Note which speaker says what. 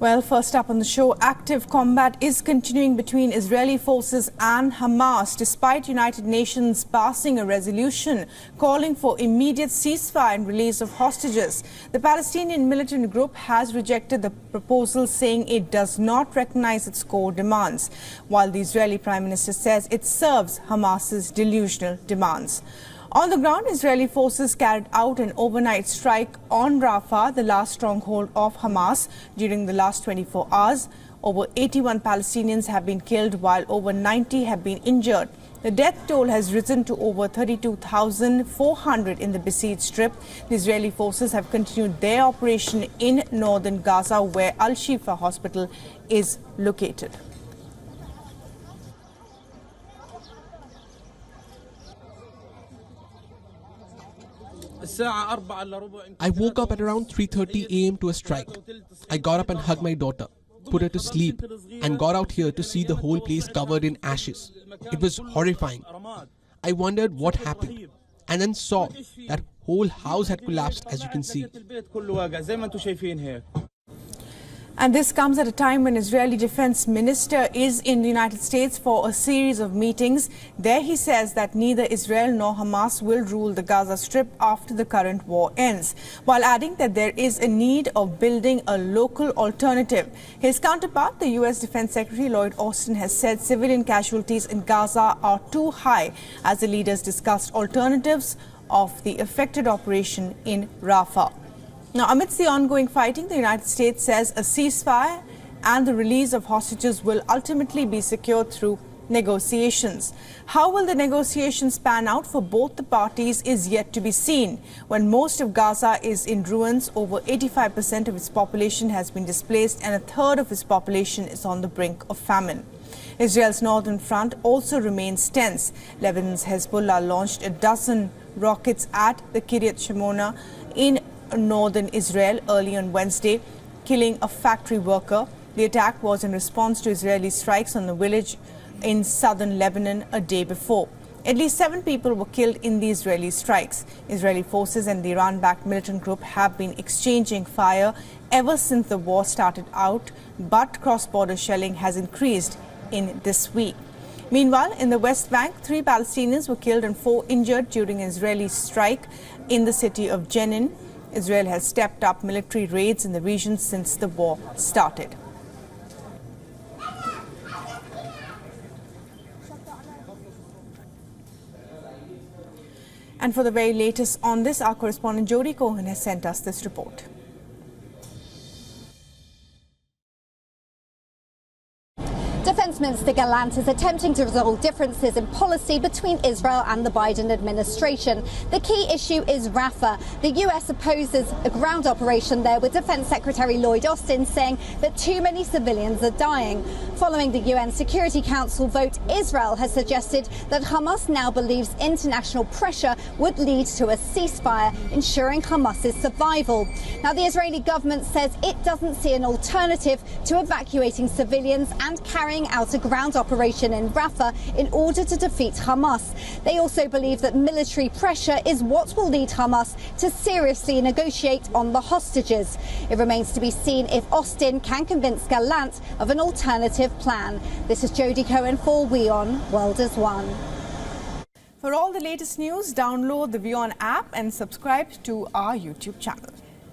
Speaker 1: Well, first up on the show, active combat is continuing between Israeli forces and Hamas, despite United Nations passing a resolution calling for immediate ceasefire and release of hostages. The Palestinian militant group has rejected the proposal, saying it does not recognize its core demands, while the Israeli Prime Minister says it serves Hamas's delusional demands. On the ground, Israeli forces carried out an overnight strike on Rafah, the last stronghold of Hamas. During the last 24 hours, over 81 Palestinians have been killed, while over 90 have been injured. The death toll has risen to over 32,400 in the besieged Strip. The Israeli forces have continued their operation in northern Gaza, where Al-Shifa Hospital is located.
Speaker 2: I woke up at around 3:30 a.m. to a strike. I got up and hugged my daughter, put her to sleep, and got out here to see the whole place covered in ashes. It was horrifying. I wondered what happened, and then saw that whole house had collapsed, as you can see.
Speaker 1: And this comes at a time when Israeli Defense Minister is in the United States for a series of meetings. There he says that neither Israel nor Hamas will rule the Gaza Strip after the current war ends, while adding that there is a need of building a local alternative. His counterpart, the U.S. Defense Secretary Lloyd Austin, has said civilian casualties in Gaza are too high as the leaders discussed alternatives of the affected operation in Rafah. Now, amidst the ongoing fighting, the United States says a ceasefire and the release of hostages will ultimately be secured through negotiations. How will the negotiations pan out for both the parties is yet to be seen. When most of Gaza is in ruins, over 85% of its population has been displaced and a third of its population is on the brink of famine. Israel's northern front also remains tense. Lebanon's Hezbollah launched a dozen rockets at the Kiryat Shimona in northern Israel early on Wednesday, killing a factory worker. The attack was in response to Israeli strikes on the village in southern Lebanon a day before. At least 7 people were killed in the Israeli strikes. Israeli forces and the Iran-backed militant group have been exchanging fire ever since the war started out, but cross-border shelling has increased in this week. Meanwhile, in the West Bank, 3 Palestinians were killed and 4 injured during an Israeli strike in the city of Jenin. Israel has stepped up military raids in the region since the war started. And for the very latest on this, our correspondent Jody Cohen has sent us this report.
Speaker 3: Defense Minister Gallant is attempting to resolve differences in policy between Israel and the Biden administration. The key issue is Rafah. The US opposes a ground operation there, with Defense Secretary Lloyd Austin saying that too many civilians are dying. Following the UN Security Council vote, Israel has suggested that Hamas now believes international pressure would lead to a ceasefire, ensuring Hamas's survival. Now, the Israeli government says it doesn't see an alternative to evacuating civilians and carrying out a ground operation in Rafah in order to defeat Hamas. They also believe that military pressure is what will lead Hamas to seriously negotiate on the hostages. It remains to be seen if Austin can convince Gallant of an alternative plan. This is Jody Cohen for WION World is One.
Speaker 1: For all the latest news, download the WION app and subscribe to our YouTube channel.